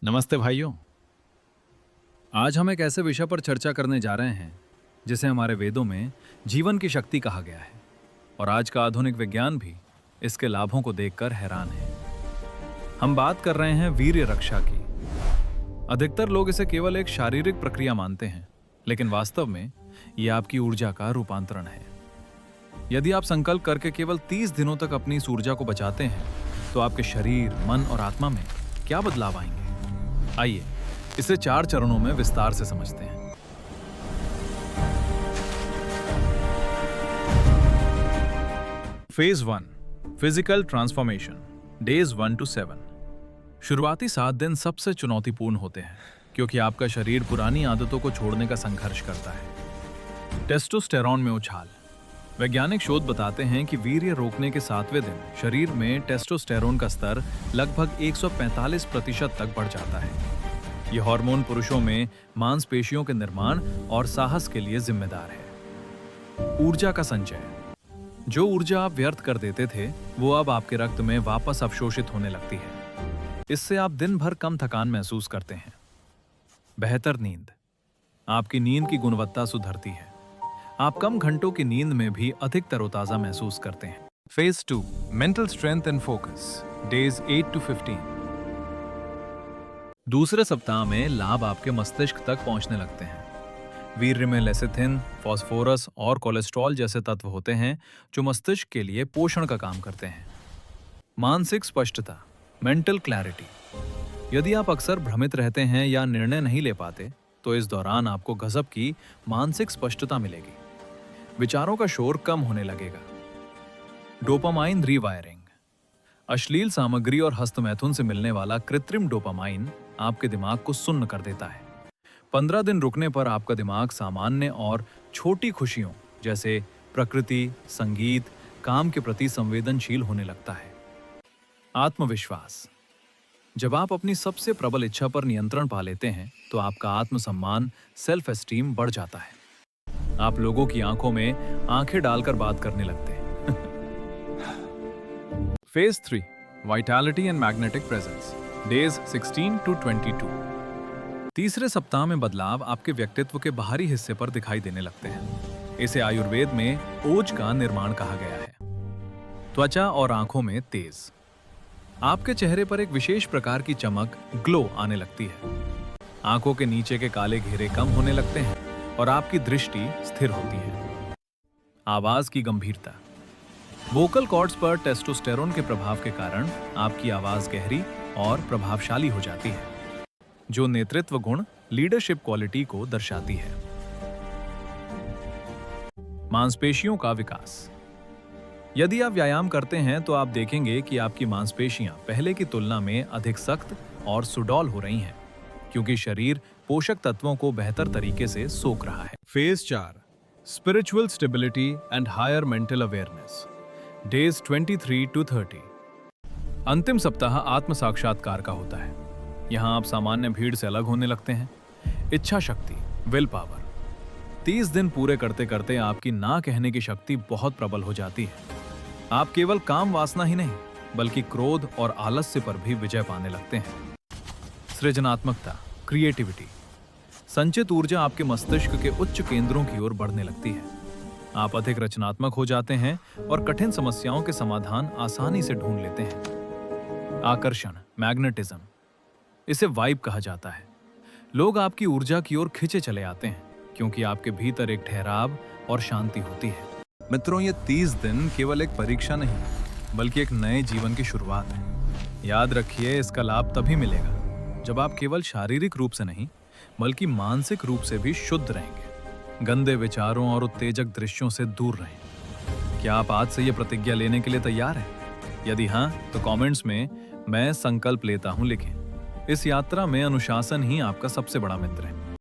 नमस्ते भाइयों। आज हम एक ऐसे विषय पर चर्चा करने जा रहे हैं जिसे हमारे वेदों में जीवन की शक्ति कहा गया है और आज का आधुनिक विज्ञान भी इसके लाभों को देखकर हैरान है। हम बात कर रहे हैं वीर्य रक्षा की। अधिकतर लोग इसे केवल एक शारीरिक प्रक्रिया मानते हैं, लेकिन वास्तव में ये आपकी ऊर्जा का रूपांतरण है। यदि आप संकल्प करके केवल 30 दिनों तक अपनी इस ऊर्जा को बचाते हैं तो आपके शरीर, मन और आत्मा में क्या बदलाव आएंगे? आइए इसे 4 चरणों में विस्तार से समझते हैं। Phase 1 physical transformation, days 1 to 7। शुरुआती 7 दिन सबसे चुनौतीपूर्ण होते हैं क्योंकि आपका शरीर पुरानी आदतों को छोड़ने का संघर्ष करता है। टेस्टोस्टेरॉन में उछाल। वैज्ञानिक शोध बताते हैं कि वीर्य रोकने के 7वें दिन शरीर में टेस्टोस्टेरोन का स्तर लगभग 145% तक बढ़ जाता है। यह हार्मोन पुरुषों में मांसपेशियों के निर्माण और साहस के लिए जिम्मेदार है। ऊर्जा का संचय। जो ऊर्जा आप व्यर्थ कर देते थे वो अब आपके रक्त में वापस अवशोषित होने लगती है। इससे आप दिन भर कम थकान महसूस करते हैं। बेहतर नींद। आपकी नींद की गुणवत्ता सुधरती है। आप कम घंटों की नींद में भी अधिक तरोताजा महसूस करते हैं। Phase 2 mental strength and focus, days 8 to 15। दूसरे सप्ताह में लाभ आपके मस्तिष्क तक पहुंचने लगते हैं। वीर्य में लेसिथिन, फास्फोरस और कोलेस्ट्रॉल जैसे तत्व होते हैं जो मस्तिष्क के लिए पोषण का काम करते हैं। मानसिक स्पष्टता, मेंटल क्लैरिटी। यदि आप अक्सर भ्रमित रहते हैं या निर्णय नहीं ले पाते तो इस दौरान आपको गजब की मानसिक स्पष्टता मिलेगी। विचारों का शोर कम होने लगेगा। Dopamine rewiring. अश्लील सामग्री और हस्तमैथुन से मिलने वाला कृत्रिम डोपामाइन आपके दिमाग को सुन्न कर देता है। 15 दिन रुकने पर आपका दिमाग सामान्य और छोटी खुशियों जैसे प्रकृति, संगीत, काम के प्रति संवेदनशील होने लगता है। आत्मविश्वास। जब आप अपनी सबसे प्रबल इच्छा पर नियंत्रण पा लेते हैं तो आपका आत्मसम्मान, सेल्फ एस्टीम बढ़ जाता है। आप लोगों की आंखों में आंखें डालकर बात करने लगते हैं। Phase 3 vitality and magnetic presence, days 16 to 22। तीसरे सप्ताह में बदलाव आपके व्यक्तित्व के बाहरी हिस्से पर दिखाई देने लगते हैं। इसे आयुर्वेद में ओज का निर्माण कहा गया है। त्वचा और आंखों में तेज। आपके चेहरे पर एक विशेष प्रकार की चमक, ग्लो आने लगती है। आंखों के नीचे के काले घेरे कम होने लगते हैं और आपकी दृष्टि स्थिर होती है। आवाज की गंभीरता। वोकल कॉर्ड्स पर टेस्टोस्टेरोन के प्रभाव के कारण आपकी आवाज गहरी और प्रभावशाली हो जाती है, जो नेतृत्व गुण, लीडरशिप क्वालिटी को दर्शाती है। मांसपेशियों का विकास। यदि आप व्यायाम करते हैं तो आप देखेंगे कि आपकी मांसपेशियां पहले की तुलना में अधिक सख्त और सुडौल हो रही हैं, क्योंकि शरीर पोषक तत्वों को बेहतर तरीके से सोख रहा है। Phase 4 spiritual stability and higher mental awareness, days 23 to 30। अंतिम सप्ताह आत्म साक्षात्कार का होता है। यहाँ आप सामान्य भीड़ से अलग होने लगते हैं। इच्छा शक्ति, विल पावर। 30 दिन पूरे करते करते आपकी ना कहने की शक्ति बहुत प्रबल हो जाती है। आप केवल काम वासना ही नहीं बल्कि क्रोध और आलस्य पर भी विजय पाने लगते हैं। सृजनात्मकता, क्रिएटिविटी। संचित ऊर्जा आपके मस्तिष्क के उच्च केंद्रों की ओर बढ़ने लगती है। आप अधिक रचनात्मक हो जाते हैं और कठिन समस्याओं के समाधान आसानी से ढूंढ लेते हैं। आकर्षण, मैग्नेटिज्म। इसे वाइब कहा जाता है। लोग आपकी ऊर्जा की ओर खिंचे चले आते हैं क्योंकि आपके भीतर एक ठहराव और शांति होती है। मित्रों, ये 30 दिन केवल एक परीक्षा नहीं बल्कि एक नए जीवन की शुरुआत है। याद रखिए, इसका लाभ तभी मिलेगा जब आप केवल शारीरिक रूप से नहीं बल्कि मानसिक रूप से भी शुद्ध रहेंगे। गंदे विचारों और उत्तेजक दृश्यों से दूर रहें। क्या आप आज से ये प्रतिज्ञा लेने के लिए तैयार हैं? यदि हाँ, तो कमेंट्स में मैं संकल्प लेता हूं लिखें। इस यात्रा में अनुशासन ही आपका सबसे बड़ा मित्र है।